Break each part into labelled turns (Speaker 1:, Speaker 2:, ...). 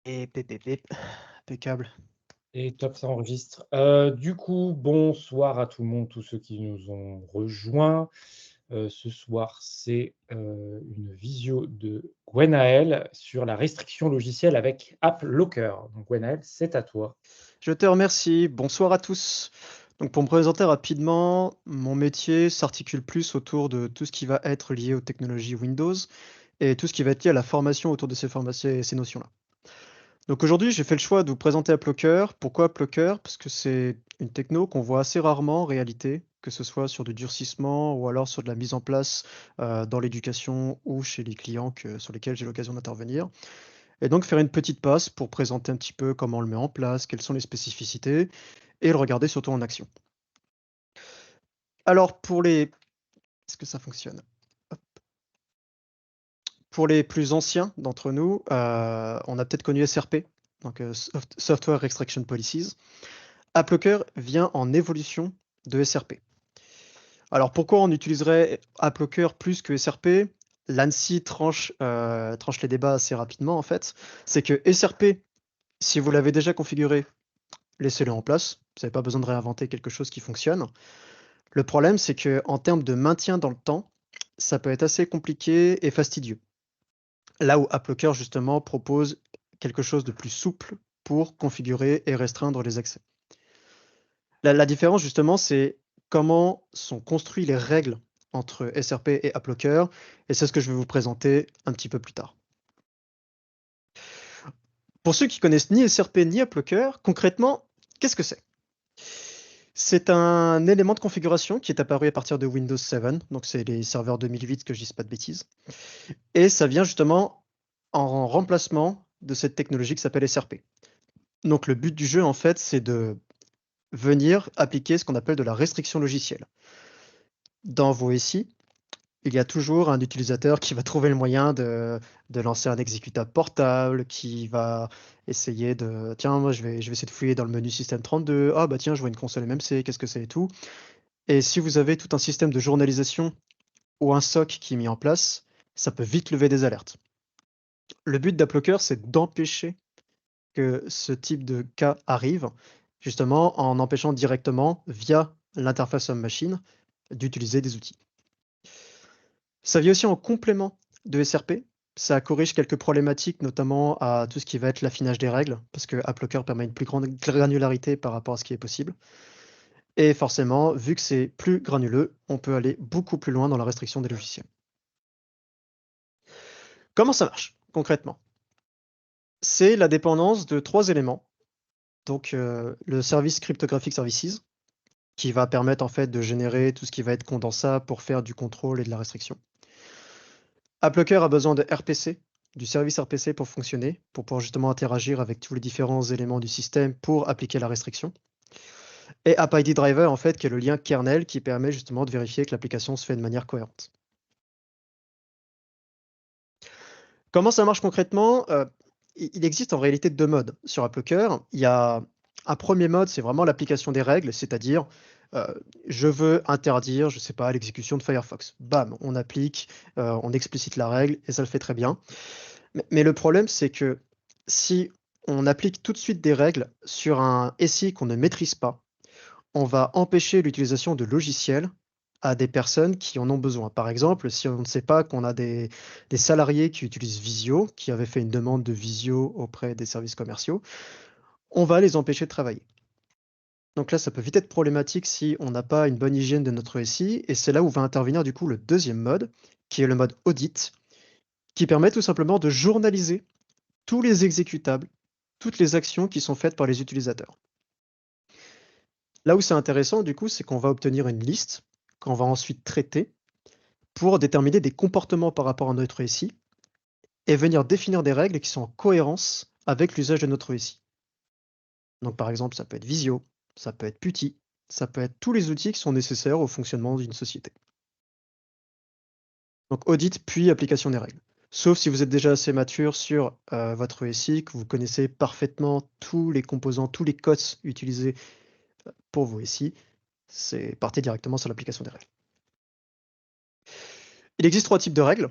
Speaker 1: Et pép, pép, pép. Impeccable.
Speaker 2: Et top, ça enregistre. Du coup, bonsoir à tout le monde, tous ceux qui nous ont rejoints. Ce soir, c'est, une visio de Gwenaël sur la restriction logicielle avec AppLocker. Donc Gwenaël, c'est à toi.
Speaker 1: Je te remercie. Bonsoir à tous. Donc pour me présenter rapidement, mon métier s'articule plus autour de tout ce qui va être lié aux technologies Windows et tout ce qui va être lié à la formation autour de ces notions-là. Donc aujourd'hui, j'ai fait le choix de vous présenter AppLocker. Pourquoi AppLocker? Parce que c'est une techno qu'on voit assez rarement en réalité, que ce soit sur du durcissement ou alors sur de la mise en place dans l'éducation ou chez les clients sur lesquels j'ai l'occasion d'intervenir. Et donc faire une petite passe pour présenter un petit peu comment on le met en place, quelles sont les spécificités et le regarder surtout en action. Alors pour les est-ce que ça fonctionne? Hop. Pour les plus anciens d'entre nous, on a peut-être connu SRP, donc Software Restriction Policies. AppLocker vient en évolution de SRP. Alors pourquoi on utiliserait AppLocker plus que SRP? L'ANSSI tranche les débats assez rapidement en fait. C'est que SRP, si vous l'avez déjà configuré, laissez-le en place. Vous n'avez pas besoin de réinventer quelque chose qui fonctionne. Le problème, c'est que en termes de maintien dans le temps, ça peut être assez compliqué et fastidieux. Là où AppLocker, justement, propose quelque chose de plus souple pour configurer et restreindre les accès. La différence, justement, c'est comment sont construites les règles entre SRP et AppLocker, et c'est ce que je vais vous présenter un petit peu plus tard. Pour ceux qui connaissent ni SRP ni AppLocker, concrètement, qu'est-ce que c'est? C'est un élément de configuration qui est apparu à partir de Windows 7, donc c'est les serveurs 2008 que je dise pas de bêtises. Et ça vient justement en remplacement de cette technologie qui s'appelle SRP. Donc le but du jeu, en fait, c'est de venir appliquer ce qu'on appelle de la restriction logicielle. Dans vos SI, il y a toujours un utilisateur qui va trouver le moyen de lancer un exécutable portable, qui va essayer de, tiens, moi je vais essayer de fouiller dans le menu système 32, ah bah tiens, je vois une console MMC, qu'est-ce que c'est et tout. Et si vous avez tout un système de journalisation ou un SOC qui est mis en place, ça peut vite lever des alertes. Le but d'AppLocker, c'est d'empêcher que ce type de cas arrive, justement en empêchant directement, via l'interface homme-machine, d'utiliser des outils. Ça vient aussi en complément de SRP. Ça corrige quelques problématiques, notamment à tout ce qui va être l'affinage des règles, parce que AppLocker permet une plus grande granularité par rapport à ce qui est possible. Et forcément, vu que c'est plus granuleux, on peut aller beaucoup plus loin dans la restriction des logiciels. Comment ça marche concrètement? C'est la dépendance de 3 éléments. Donc, le service cryptographic services, qui va permettre en fait de générer tout ce qui va être condensable pour faire du contrôle et de la restriction. AppLocker a besoin de RPC, du service RPC pour fonctionner, pour pouvoir justement interagir avec tous les différents éléments du système pour appliquer la restriction. Et AppID Driver, en fait, qui est le lien kernel qui permet justement de vérifier que l'application se fait de manière cohérente. Comment ça marche concrètement? Il existe en réalité 2 modes sur AppLocker. Il y a un premier mode, c'est vraiment l'application des règles, c'est-à-dire, heu, je veux interdire, je sais pas, l'exécution de Firefox. Bam, on applique, on explicite la règle et ça le fait très bien. Mais le problème, c'est que si on applique tout de suite des règles sur un SI qu'on ne maîtrise pas, on va empêcher l'utilisation de logiciels à des personnes qui en ont besoin. Par exemple, si on ne sait pas qu'on a des salariés qui utilisent Visio, qui avaient fait une demande de Visio auprès des services commerciaux, on va les empêcher de travailler. Donc là, ça peut vite être problématique si on n'a pas une bonne hygiène de notre SI, et c'est là où va intervenir du coup le deuxième mode, qui est le mode audit, qui permet tout simplement de journaliser tous les exécutables, toutes les actions qui sont faites par les utilisateurs. Là où c'est intéressant, du coup, c'est qu'on va obtenir une liste qu'on va ensuite traiter pour déterminer des comportements par rapport à notre SI et venir définir des règles qui sont en cohérence avec l'usage de notre SI. Donc, par exemple, ça peut être Visio, ça peut être Putty, ça peut être tous les outils qui sont nécessaires au fonctionnement d'une société. Donc, audit puis application des règles. Sauf si vous êtes déjà assez mature sur votre SI, que vous connaissez parfaitement tous les composants, tous les codes utilisés pour vos SI, c'est partez directement sur l'application des règles. Il existe 3 types de règles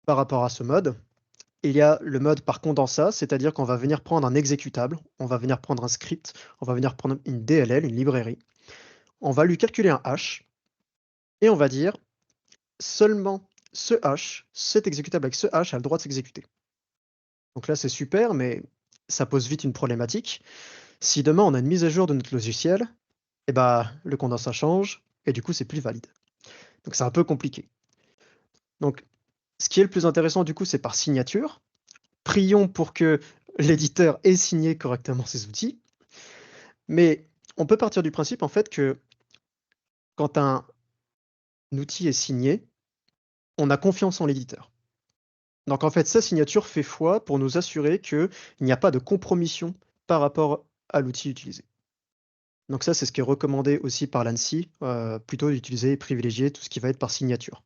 Speaker 1: par rapport à ce mode. il y a le mode par condensat, c'est-à-dire qu'on va venir prendre un exécutable, on va venir prendre un script, on va venir prendre une DLL, une librairie, on va lui calculer un hash, et on va dire seulement ce hash, cet exécutable avec ce hash a le droit de s'exécuter. Donc là, c'est super, mais ça pose vite une problématique. Si demain on a une mise à jour de notre logiciel, eh ben, le condensat change, et du coup, c'est plus valide. Donc c'est un peu compliqué. Donc, ce qui est le plus intéressant, du coup, c'est par signature. Prions pour que l'éditeur ait signé correctement ses outils. Mais on peut partir du principe, en fait, que quand un outil est signé, on a confiance en l'éditeur. Donc, en fait, sa signature fait foi pour nous assurer qu'il n'y a pas de compromission par rapport à l'outil utilisé. Donc ça, c'est ce qui est recommandé aussi par l'ANSI, plutôt d'utiliser et privilégier tout ce qui va être par signature.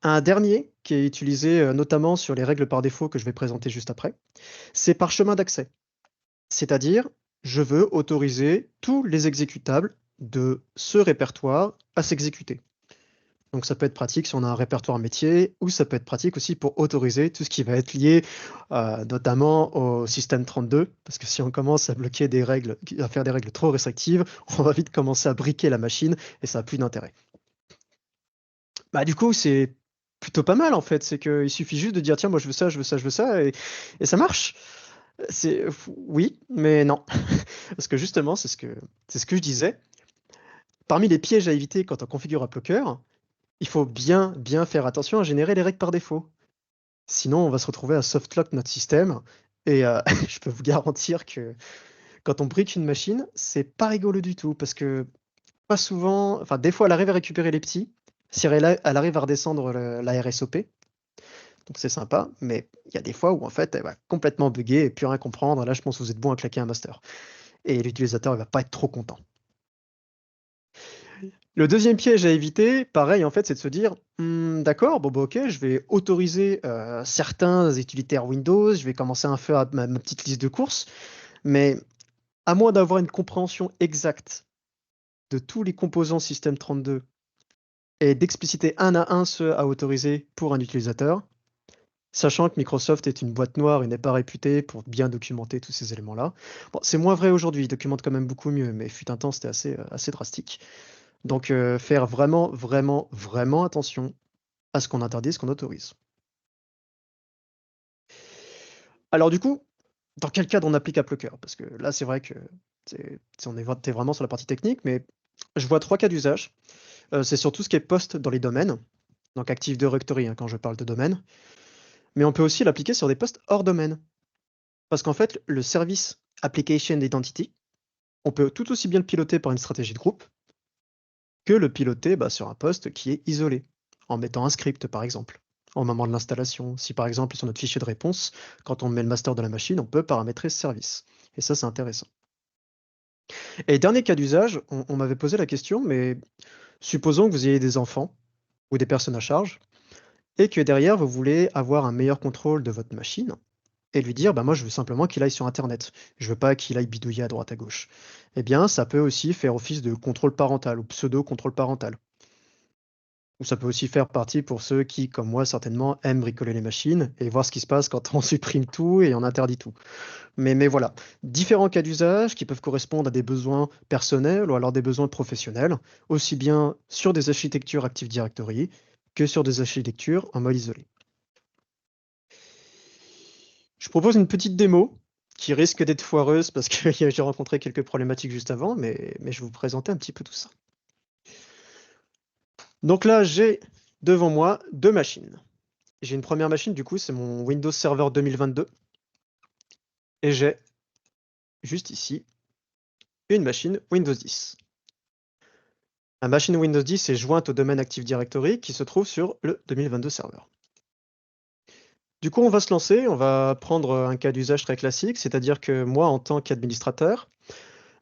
Speaker 1: Un dernier qui est utilisé notamment sur les règles par défaut que je vais présenter juste après, c'est par chemin d'accès. C'est-à-dire, je veux autoriser tous les exécutables de ce répertoire à s'exécuter. Donc ça peut être pratique si on a un répertoire métier, ou ça peut être pratique aussi pour autoriser tout ce qui va être lié notamment au système 32, parce que si on commence à bloquer des règles, à faire des règles trop restrictives, on va vite commencer à briquer la machine et ça n'a plus d'intérêt. Bah du coup, c'est plutôt pas mal en fait, c'est qu'il suffit juste de dire tiens, moi je veux ça, je veux ça, je veux ça, et ça marche. Oui, mais non. Parce que justement, c'est ce que je disais. Parmi les pièges à éviter quand on configure AppLocker, il faut bien, bien faire attention à générer les règles par défaut. Sinon, on va se retrouver à softlock notre système. Et je peux vous garantir que quand on brique une machine, c'est pas rigolo du tout. Parce que pas souvent, enfin, des fois, elle arrive à récupérer les petits. Si elle arrive à redescendre la RSOP. Donc c'est sympa. Mais il y a des fois où en fait, elle va complètement bugger et plus rien comprendre. Là, je pense que vous êtes bon à claquer un master. Et l'utilisateur, il va pas être trop content. Le deuxième piège à éviter, pareil, en fait, c'est de se dire, d'accord, bon, bah, ok, je vais autoriser certains utilitaires Windows, je vais commencer à faire ma petite liste de courses, mais à moins d'avoir une compréhension exacte de tous les composants Système 32 et d'expliciter un à un ceux à autoriser pour un utilisateur, sachant que Microsoft est une boîte noire et n'est pas réputée pour bien documenter tous ces éléments-là. Bon, c'est moins vrai aujourd'hui, ils documentent quand même beaucoup mieux, mais fut un temps, c'était assez drastique. Donc, faire vraiment, vraiment, vraiment attention à ce qu'on interdit, ce qu'on autorise. Alors du coup, dans quel cadre on applique AppLocker? Parce que là, c'est vrai que t'es vraiment sur la partie technique, mais je vois trois cas d'usage. C'est surtout ce qui est post dans les domaines, donc Active Directory hein, quand je parle de domaine, mais on peut aussi l'appliquer sur des postes hors domaine. Parce qu'en fait, le service Application Identity, on peut tout aussi bien le piloter par une stratégie de groupe que le piloter sur un poste qui est isolé, en mettant un script par exemple, au moment de l'installation. Si par exemple sur notre fichier de réponse, quand on met le master de la machine, on peut paramétrer ce service. Et ça, c'est intéressant. Et dernier cas d'usage, on m'avait posé la question, mais supposons que vous ayez des enfants ou des personnes à charge, et que derrière, vous voulez avoir un meilleur contrôle de votre machine, et lui dire, bah moi je veux simplement qu'il aille sur Internet, je veux pas qu'il aille bidouiller à droite à gauche. Eh bien, ça peut aussi faire office de contrôle parental ou pseudo-contrôle parental. Ou ça peut aussi faire partie pour ceux qui, comme moi certainement, aiment bricoler les machines et voir ce qui se passe quand on supprime tout et on interdit tout. Mais voilà, différents cas d'usage qui peuvent correspondre à des besoins personnels ou alors des besoins professionnels, aussi bien sur des architectures Active Directory que sur des architectures en mode isolé. Je propose une petite démo qui risque d'être foireuse parce que j'ai rencontré quelques problématiques juste avant, mais je vais vous présenter un petit peu tout ça. Donc là, j'ai devant moi deux machines. J'ai une première machine, du coup, c'est mon Windows Server 2022. Et j'ai juste ici une machine Windows 10. La machine Windows 10 est jointe au domaine Active Directory qui se trouve sur le 2022 serveur. Du coup, on va se lancer, on va prendre un cas d'usage très classique, c'est-à-dire que moi, en tant qu'administrateur,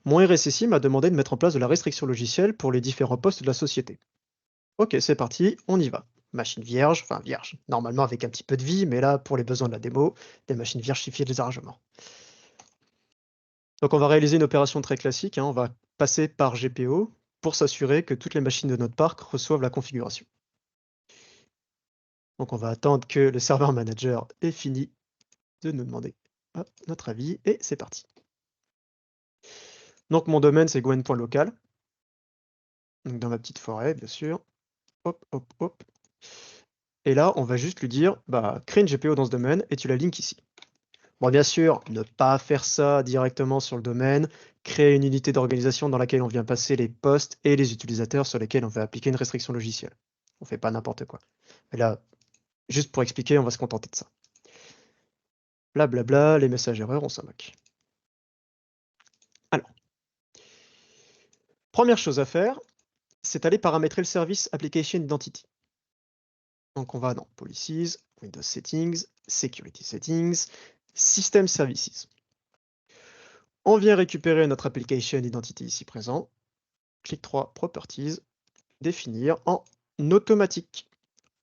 Speaker 1: mon RSSI m'a demandé de mettre en place de la restriction logicielle pour les différents postes de la société. Ok, c'est parti, on y va. Machine vierge, enfin vierge, normalement avec un petit peu de vie, mais là, pour les besoins de la démo, des machines vierges suffisent largement. Donc on va réaliser une opération très classique, hein, on va passer par GPO pour s'assurer que toutes les machines de notre parc reçoivent la configuration. Donc on va attendre que le serveur manager ait fini de nous demander notre avis, et c'est parti. Donc mon domaine, c'est gwen.local. Donc dans ma petite forêt, bien sûr. Hop, hop, hop. Et là, on va juste lui dire, bah, crée une GPO dans ce domaine et tu la links ici. Bon, bien sûr, ne pas faire ça directement sur le domaine, créer une unité d'organisation dans laquelle on vient passer les postes et les utilisateurs sur lesquels on veut appliquer une restriction logicielle. On fait pas n'importe quoi. Et là, juste pour expliquer, on va se contenter de ça. Blablabla, les messages erreurs, on s'en moque. Alors, première chose à faire, c'est aller paramétrer le service Application Identity. Donc on va dans Policies, Windows Settings, Security Settings, System Services. On vient récupérer notre Application Identity ici présent. Clic 3, Properties, définir en automatique.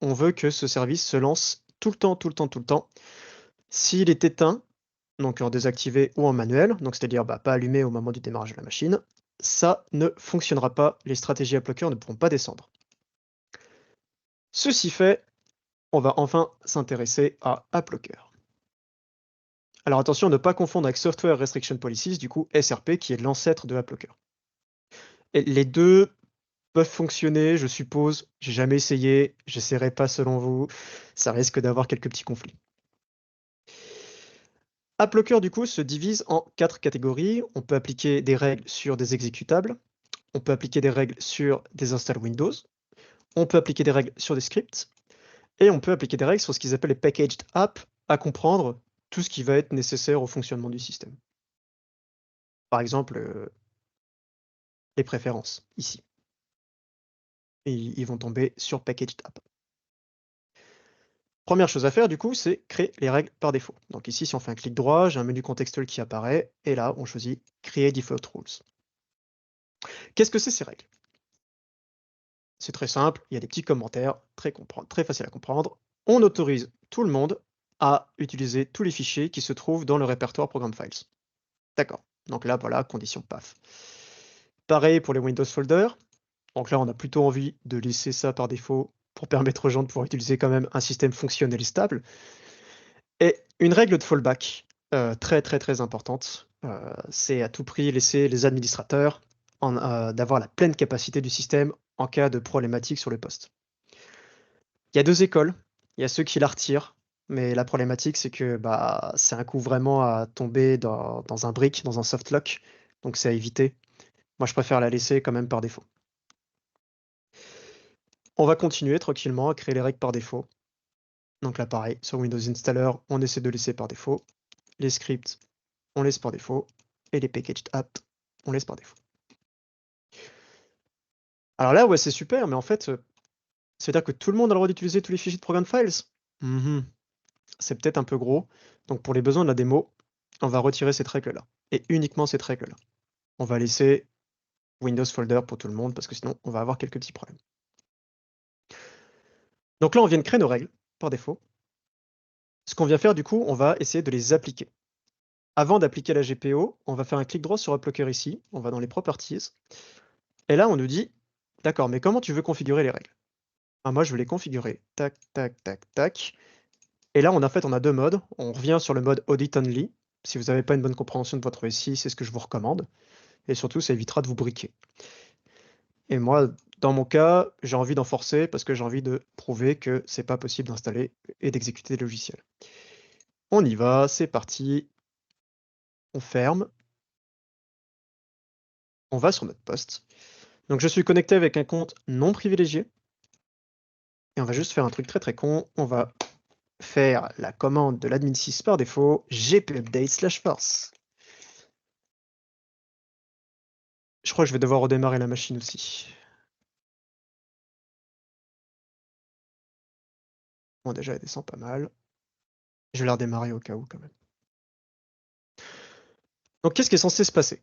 Speaker 1: On veut que ce service se lance tout le temps, tout le temps, tout le temps. S'il est éteint, donc en désactivé ou en manuel, donc c'est-à-dire pas allumé au moment du démarrage de la machine, ça ne fonctionnera pas. Les stratégies AppLocker ne pourront pas descendre. Ceci fait, on va enfin s'intéresser à AppLocker. Alors attention à ne pas confondre avec Software Restriction Policies, du coup SRP, qui est l'ancêtre de AppLocker. Et les deux peuvent fonctionner, je suppose. J'ai jamais essayé, j'essaierai pas selon vous. Ça risque d'avoir quelques petits conflits. AppLocker, du coup, se divise en 4 catégories. On peut appliquer des règles sur des exécutables. On peut appliquer des règles sur des installs Windows. On peut appliquer des règles sur des scripts. Et on peut appliquer des règles sur ce qu'ils appellent les packaged apps, à comprendre tout ce qui va être nécessaire au fonctionnement du système. Par exemple, les préférences, ici. Et ils vont tomber sur packaged app. Première chose à faire, du coup, c'est créer les règles par défaut. Donc ici, si on fait un clic droit, j'ai un menu contextuel qui apparaît, et là, on choisit Create Default Rules. Qu'est-ce que c'est ces règles? C'est très simple, il y a des petits commentaires, très facile à comprendre. On autorise tout le monde à utiliser tous les fichiers qui se trouvent dans le répertoire Program Files. D'accord. Donc là, voilà, condition PAF. Pareil pour les Windows Folders. Donc là, on a plutôt envie de laisser ça par défaut pour permettre aux gens de pouvoir utiliser quand même un système fonctionnel stable. Et une règle de fallback très très très importante, c'est à tout prix laisser les administrateurs d'avoir la pleine capacité du système en cas de problématique sur le poste. Il y a deux écoles, il y a ceux qui la retirent, mais la problématique c'est que c'est un coup vraiment à tomber dans un brick, dans un soft lock, donc c'est à éviter. Moi je préfère la laisser quand même par défaut. On va continuer tranquillement à créer les règles par défaut. Donc là pareil, sur Windows Installer, on essaie de laisser par défaut. Les scripts, on laisse par défaut. Et les packaged apps, on laisse par défaut. Alors là, ouais, c'est super, mais en fait, c'est-à-dire que tout le monde a le droit d'utiliser tous les fichiers de Program Files? C'est peut-être un peu gros. Donc pour les besoins de la démo, on va retirer cette règle-là. Et uniquement cette règle-là. On va laisser Windows Folder pour tout le monde, parce que sinon, on va avoir quelques petits problèmes. Donc là, on vient de créer nos règles, par défaut. Ce qu'on vient faire, du coup, on va essayer de les appliquer. Avant d'appliquer la GPO, on va faire un clic droit sur AppLocker ici, on va dans les Properties, et là on nous dit, d'accord, mais comment tu veux configurer les règles? Moi je veux les configurer, tac, tac, tac, tac, et là on a deux modes, on revient sur le mode Audit Only, si vous n'avez pas une bonne compréhension de votre SI, c'est ce que je vous recommande, et surtout ça évitera de vous briquer. Et moi, dans mon cas, j'ai envie d'en forcer parce que j'ai envie de prouver que c'est pas possible d'installer et d'exécuter des logiciels. On y va, c'est parti, on ferme, on va sur notre poste. Donc je suis connecté avec un compte non privilégié. Et on va juste faire un truc très très con. On va faire la commande de l'admin 6 par défaut, gpupdate/force. Je crois que je vais devoir redémarrer la machine aussi. Bon, déjà, elle descend pas mal. Je vais la redémarrer au cas où quand même. Donc qu'est-ce qui est censé se passer?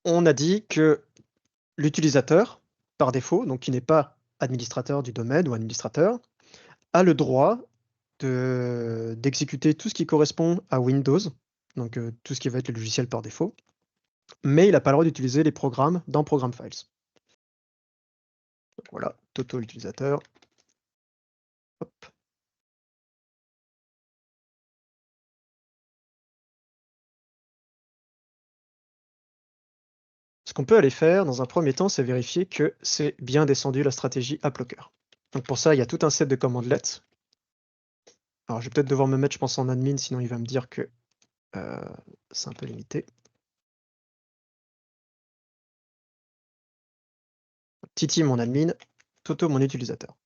Speaker 1: On a dit que l'utilisateur, par défaut, donc qui n'est pas administrateur du domaine ou administrateur, a le droit d'exécuter tout ce qui correspond à Windows, donc tout ce qui va être le logiciel par défaut, mais il n'a pas le droit d'utiliser les programmes dans Program Files. Donc voilà, Toto utilisateur. Hop. Ce qu'on peut aller faire dans un premier temps, c'est vérifier que c'est bien descendu la stratégie AppLocker. Donc pour ça, il y a tout un set de commandelets. Alors je vais peut-être devoir me mettre, je pense, en admin, sinon il va me dire que c'est un peu limité. Titi mon admin, Toto mon utilisateur.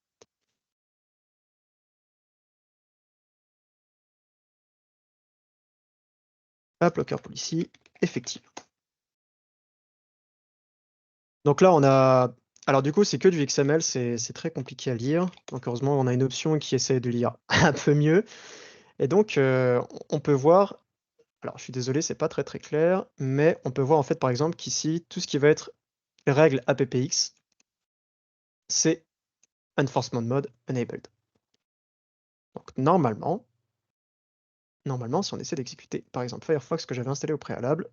Speaker 1: AppLocker policy, effective. Donc là, on a... Alors du coup, c'est que du XML, c'est très compliqué à lire. Donc heureusement, on a une option qui essaie de lire un peu mieux. Et donc, on peut voir... Alors, je suis désolé, c'est pas très très clair, mais on peut voir en fait, par exemple, qu'ici, tout ce qui va être règle APPX, c'est Enforcement Mode Enabled. Donc normalement, si on essaie d'exécuter, par exemple, Firefox que j'avais installé au préalable,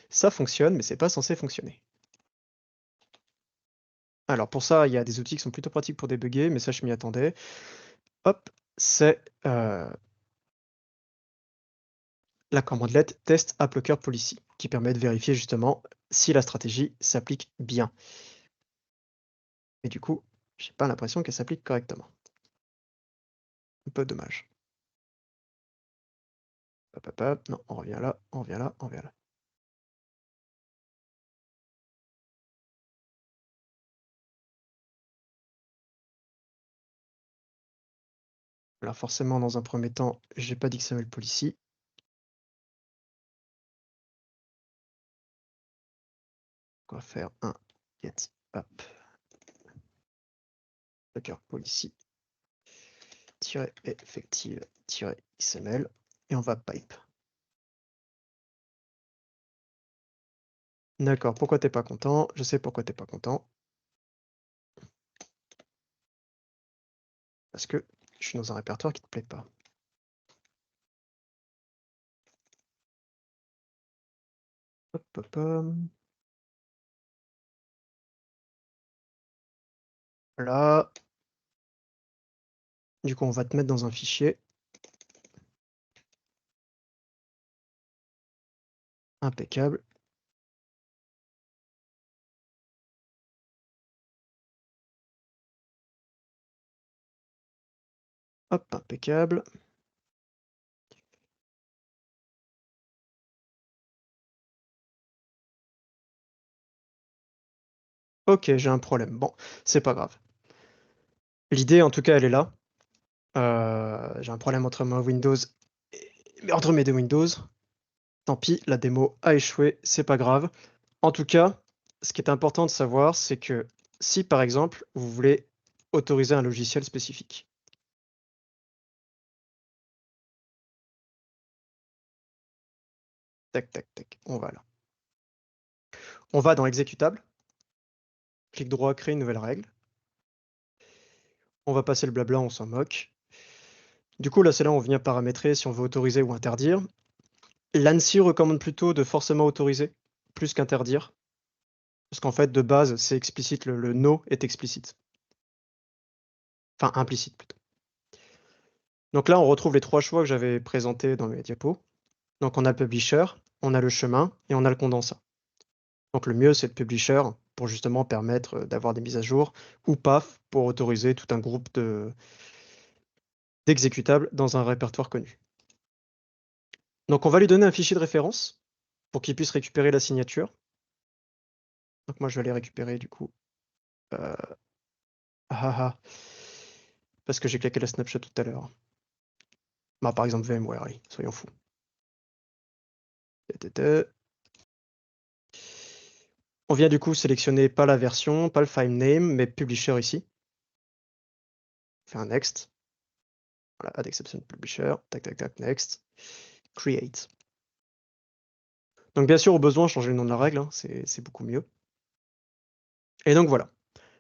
Speaker 1: ça fonctionne, mais c'est pas censé fonctionner. Alors pour ça, il y a des outils qui sont plutôt pratiques pour débugger, mais ça, je m'y attendais. Hop, c'est la commandelet test AppLocker policy, qui permet de vérifier justement si la stratégie s'applique bien. Et du coup, j'ai pas l'impression qu'elle s'applique correctement. Un peu dommage. Hop, hop, hop. Non, on revient là, on revient là, on revient là. Là, forcément, dans un premier temps, j'ai pas d'XML policy. On va faire un get app Docker policy effective XML et on va pipe. D'accord, pourquoi t'es pas content? Je sais pourquoi t'es pas content. Parce que je suis dans un répertoire qui te plaît pas. Hop, hop, hop. Là. Du coup, on va te mettre dans un fichier. Impeccable. Hop, impeccable. Ok, j'ai un problème. Bon, c'est pas grave. L'idée, en tout cas, elle est là. J'ai un problème entre moi Windows mais entre mes deux Windows. Tant pis, la démo a échoué, c'est pas grave. En tout cas, ce qui est important de savoir, c'est que si par exemple, vous voulez autoriser un logiciel spécifique. Tac, tac, tac, on va là. On va dans exécutable. Clic droit, créer une nouvelle règle. On va passer le blabla, on s'en moque. Du coup, là, c'est là où on vient paramétrer si on veut autoriser ou interdire. L'ANSI recommande plutôt de forcément autoriser, plus qu'interdire. Parce qu'en fait, de base, c'est explicite, le no est explicite. Enfin, implicite plutôt. Donc là, on retrouve les trois choix que j'avais présentés dans mes diapos. Donc on a le publisher, on a le chemin et on a le condensat. Donc le mieux, c'est le publisher pour justement permettre d'avoir des mises à jour, ou PAF pour autoriser tout un groupe d'exécutables dans un répertoire connu. Donc on va lui donner un fichier de référence pour qu'il puisse récupérer la signature. Donc moi, je vais aller récupérer du coup. Parce que j'ai claqué la snapshot tout à l'heure. Bah, par exemple VMware, allez, soyons fous. On vient du coup sélectionner pas la version, pas le file name, mais publisher ici. On fait un next. Voilà, add exception publisher, tac tac tac, next, create. Donc bien sûr, au besoin, changer le nom de la règle, hein, c'est beaucoup mieux. Et donc voilà.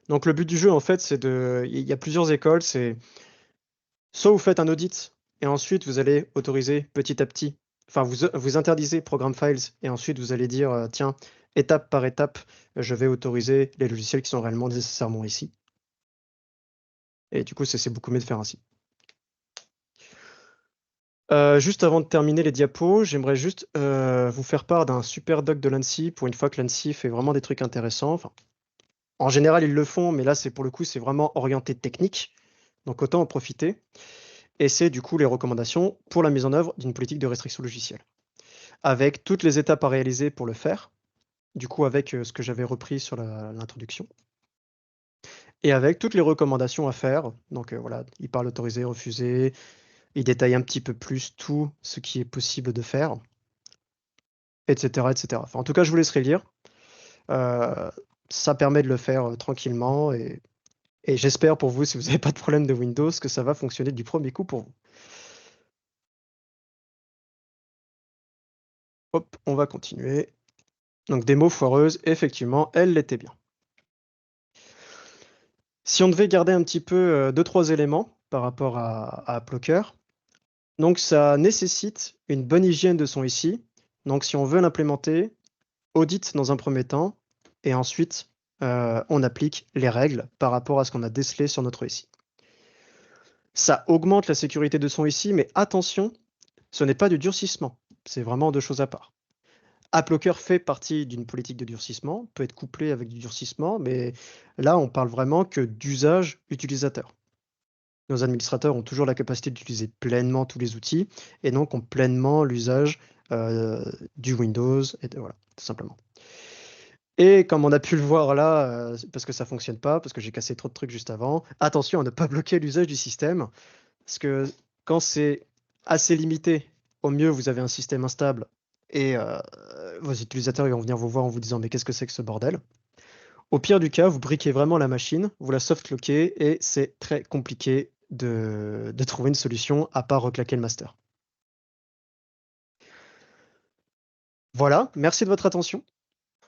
Speaker 1: Donc le but du jeu, en fait, c'est de... Il y a plusieurs écoles, c'est... Soit vous faites un audit, et ensuite vous allez autoriser petit à petit, enfin vous interdisez Program Files, et ensuite vous allez dire, tiens, étape par étape, je vais autoriser les logiciels qui sont réellement nécessairement ici. Et du coup, c'est beaucoup mieux de faire ainsi. Juste avant de terminer les diapos, j'aimerais juste vous faire part d'un super doc de l'ANSSI pour une fois que l'ANSSI fait vraiment des trucs intéressants. Enfin, en général, ils le font, mais là, c'est pour le coup, c'est vraiment orienté technique. Donc autant en profiter. Et c'est du coup les recommandations pour la mise en œuvre d'une politique de restriction logicielle. Avec toutes les étapes à réaliser pour le faire, du coup avec ce que j'avais repris sur l'introduction. Et avec toutes les recommandations à faire. Donc voilà, il parle autoriser, refuser, il détaille un petit peu plus tout ce qui est possible de faire, etc. etc. Enfin, en tout cas, je vous laisserai lire. Euh, Ça permet de le faire tranquillement et j'espère pour vous, si vous n'avez pas de problème de Windows, que ça va fonctionner du premier coup pour vous. Hop, on va continuer. Donc démo foireuse, effectivement, elle l'était bien. Si on devait garder un petit peu 2-3 éléments par rapport à AppLocker, donc ça nécessite une bonne hygiène de son ici. Donc si on veut l'implémenter, audit dans un premier temps, et ensuite on applique les règles par rapport à ce qu'on a décelé sur notre ici. Ça augmente la sécurité de son ici, mais attention, ce n'est pas du durcissement. C'est vraiment deux choses à part. AppLocker fait partie d'une politique de durcissement, peut être couplé avec du durcissement, mais là on parle vraiment que d'usage utilisateur. Nos administrateurs ont toujours la capacité d'utiliser pleinement tous les outils et donc ont pleinement l'usage euh, du Windows, voilà, tout simplement. Et comme on a pu le voir là, parce que ça fonctionne pas, parce que j'ai cassé trop de trucs juste avant, attention à ne pas bloquer l'usage du système, parce que quand c'est assez limité, au mieux vous avez un système instable et vos utilisateurs ils vont venir vous voir en vous disant mais qu'est-ce que c'est que ce bordel? Au pire du cas, vous briquez vraiment la machine, vous la soft-lockez et c'est très compliqué de trouver une solution à part reclaquer le master. Voilà, merci de votre attention.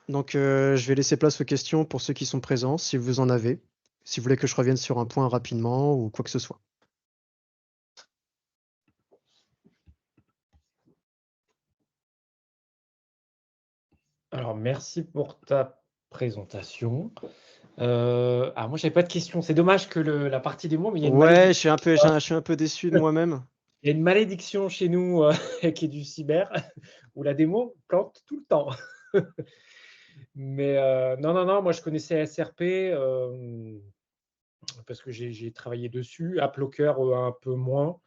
Speaker 1: Donc je vais laisser place aux questions pour ceux qui sont présents, si vous en avez, si vous voulez que je revienne sur un point rapidement ou quoi que ce soit.
Speaker 2: Alors, merci pour ta présentation. Ah, moi, j'avais pas de questions. C'est dommage que la partie démo, mais il y a une
Speaker 1: Ouais,
Speaker 2: malédiction.
Speaker 1: je suis un peu déçu de moi-même.
Speaker 2: Il y a une malédiction chez nous qui est du cyber, où la démo plante tout le temps. Mais non, non, non, moi je connaissais SRP parce que j'ai travaillé dessus. AppLocker un peu moins.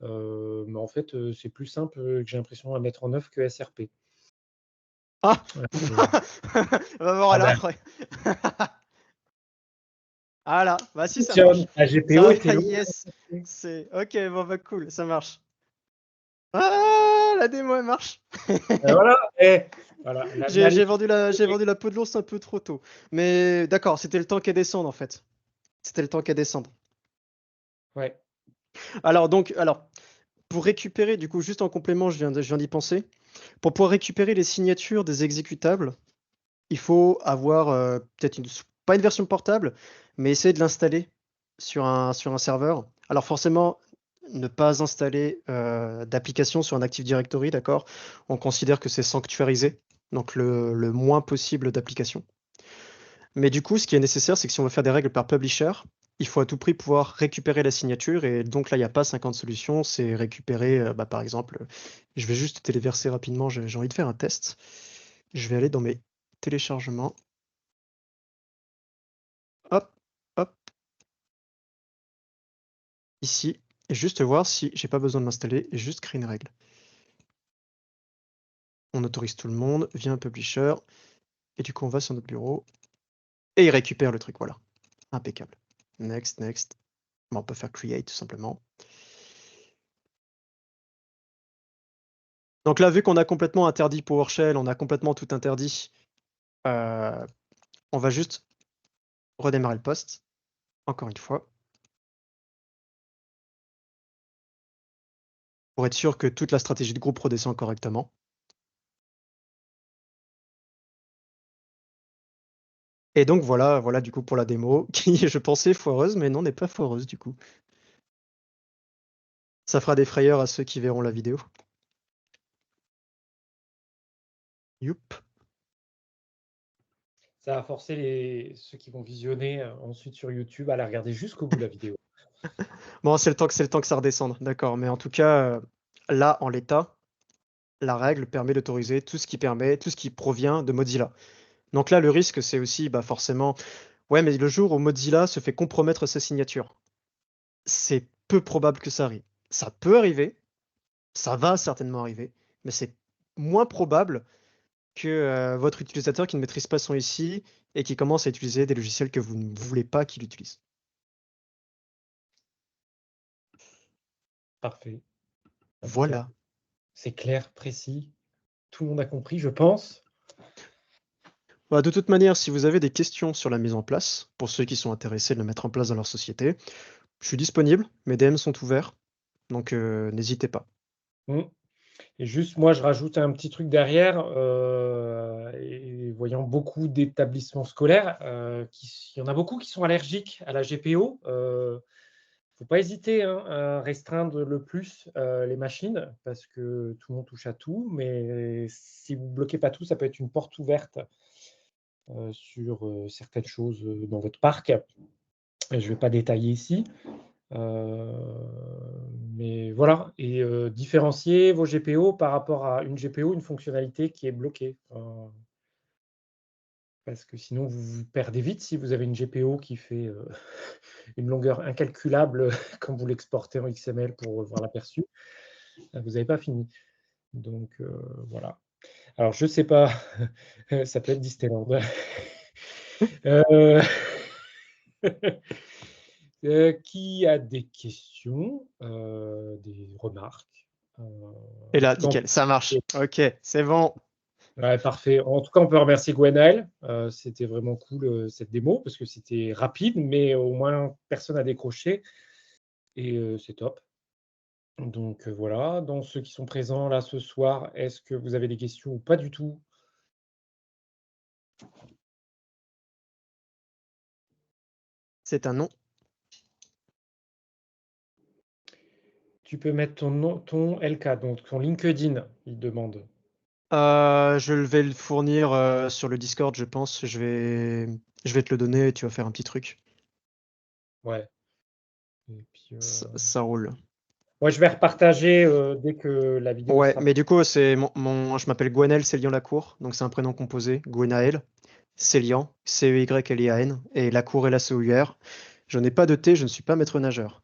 Speaker 2: Mais en fait, c'est plus simple que j'ai l'impression à mettre en œuvre que SRP.
Speaker 1: Ah!
Speaker 2: Euh,
Speaker 1: On va voir
Speaker 2: ah
Speaker 1: alors
Speaker 2: ben,
Speaker 1: après. Ah là, bah si ça
Speaker 2: fonctionne.
Speaker 1: marche.
Speaker 2: La GPO
Speaker 1: Ça,
Speaker 2: était longue.
Speaker 1: yes, c'est ok, bon bah cool, ça marche. Ah, la démo elle marche.
Speaker 2: Voilà. Et voilà, la
Speaker 1: J'ai
Speaker 2: malédiction.
Speaker 1: vendu la peau de l'ours un peu trop tôt. Mais d'accord, c'était le temps qu'elle descende en fait. C'était le temps qu'elle descende.
Speaker 2: Ouais.
Speaker 1: Alors, pour récupérer, du coup, juste en complément, je viens d'y penser. Pour pouvoir récupérer les signatures des exécutables, il faut avoir peut-être pas une version portable, mais essayer de l'installer sur un serveur. Alors forcément, ne pas installer d'application sur un Active Directory, d'accord? On considère que c'est sanctuarisé, donc le moins possible d'applications. Mais du coup, ce qui est nécessaire, c'est que si on veut faire des règles par publisher, il faut à tout prix pouvoir récupérer la signature. Et donc là, il n'y a pas 50 solutions. C'est récupérer, bah, par exemple, je vais juste téléverser rapidement. J'ai envie de faire un test. Je vais aller dans mes téléchargements. Hop, hop, ici. Et juste voir si j'ai pas besoin de m'installer et juste créer une règle. On autorise tout le monde via un publisher. Et du coup, on va sur notre bureau. Et il récupère le truc. Voilà. Impeccable. Next, next. Bon, on peut faire create tout simplement. Donc là, vu qu'on a complètement interdit PowerShell, on a complètement tout interdit, euh, on va juste redémarrer le poste, encore une fois, pour être sûr que toute la stratégie de groupe redescend correctement. Et donc voilà, voilà du coup pour la démo, qui je pensais foireuse, mais non, n'est pas foireuse du coup. Ça fera des frayeurs à ceux qui verront la vidéo. Youp.
Speaker 2: Ça a forcé ceux qui vont visionner ensuite sur YouTube à la regarder jusqu'au bout la vidéo.
Speaker 1: Bon, c'est le temps que ça redescende, d'accord. Mais en tout cas, Là, en l'état, la règle permet d'autoriser tout ce qui provient de Mozilla. Donc là, le risque, c'est aussi bah, forcément, ouais, mais le jour où Mozilla se fait compromettre sa signature, c'est peu probable que ça arrive. Ça peut arriver, ça va certainement arriver, mais c'est moins probable que votre utilisateur qui ne maîtrise pas son ICI et qui commence à utiliser des logiciels que vous ne voulez pas qu'il utilise.
Speaker 2: Parfait. Impeccable.
Speaker 1: Voilà.
Speaker 2: C'est clair, précis. Tout le monde a compris, je pense.
Speaker 1: Bah, de toute manière, si vous avez des questions sur la mise en place, pour ceux qui sont intéressés de le mettre en place dans leur société, je suis disponible, mes DM sont ouverts, donc n'hésitez pas.
Speaker 2: Mm. Et juste, moi, je rajoute un petit truc derrière. Et voyant beaucoup d'établissements scolaires, il y en a beaucoup qui sont allergiques à la GPO. Faut pas hésiter hein, à restreindre le plus les machines parce que tout le monde touche à tout. Mais si vous bloquez pas tout, ça peut être une porte ouverte sur certaines choses dans votre parc. Je ne vais pas détailler ici. Mais voilà, et différencier vos GPO par rapport à une GPO, une fonctionnalité qui est bloquée. Parce que sinon, vous vous perdez vite si vous avez une GPO qui fait une longueur incalculable quand vous l'exportez en XML pour voir l'aperçu. Vous n'avez pas fini. Donc voilà. Alors, je ne sais pas, ça peut être Disneyland. Euh, qui a des questions, des remarques?
Speaker 1: Et
Speaker 2: En
Speaker 1: là,
Speaker 2: tout cas,
Speaker 1: nickel, ça marche. Ok, c'est bon.
Speaker 2: ouais, parfait. En tout cas, on peut remercier Gwenaël. C'était vraiment cool cette démo parce que c'était rapide, mais au moins personne n'a décroché et c'est top. Donc voilà. Dans ceux qui sont présents là ce soir, est-ce que vous avez des questions ou pas du tout?
Speaker 1: C'est un nom.
Speaker 2: Tu peux mettre ton nom, ton LK, donc ton LinkedIn, il demande.
Speaker 1: Je vais le fournir sur le Discord, je pense. Je vais te le donner et tu vas faire un petit truc.
Speaker 2: Ouais. Et puis,
Speaker 1: Ça roule.
Speaker 2: moi, je vais repartager dès que la vidéo
Speaker 1: Ouais,
Speaker 2: sera.
Speaker 1: mais du coup, je m'appelle Gwenaël Célian-Lacour, donc c'est un prénom composé. Gwenaël, Célian, C-E-Y-L-I-A-N, et Lacour et la C-O-U-R. Je n'ai pas de T, je ne suis pas maître nageur.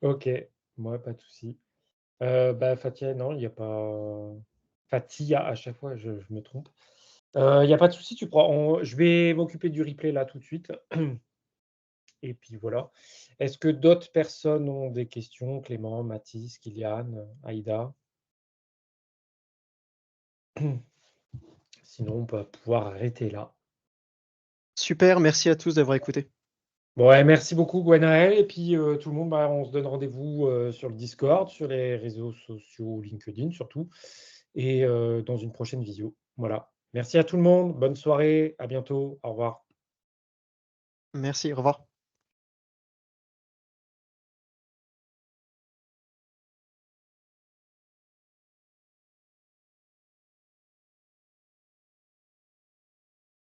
Speaker 2: Ok, moi, pas de souci. Bah, Fatia, non, il n'y a pas. Fatia, à chaque fois, je me trompe. Il n'y a pas de souci, tu prends. Je vais m'occuper du replay là tout de suite. Et puis voilà. Est-ce que d'autres personnes ont des questions? Clément, Mathis, Kylian, Aïda? Sinon, on va pouvoir arrêter là.
Speaker 1: Super, merci à tous d'avoir écouté.
Speaker 2: Bon, ouais, merci beaucoup, Gwenaël. Et puis, tout le monde, bah, on se donne rendez-vous sur le Discord, sur les réseaux sociaux, LinkedIn surtout, et dans une prochaine visio. Voilà. Merci à tout le monde. Bonne soirée. À bientôt. Au revoir.
Speaker 1: Merci, au revoir.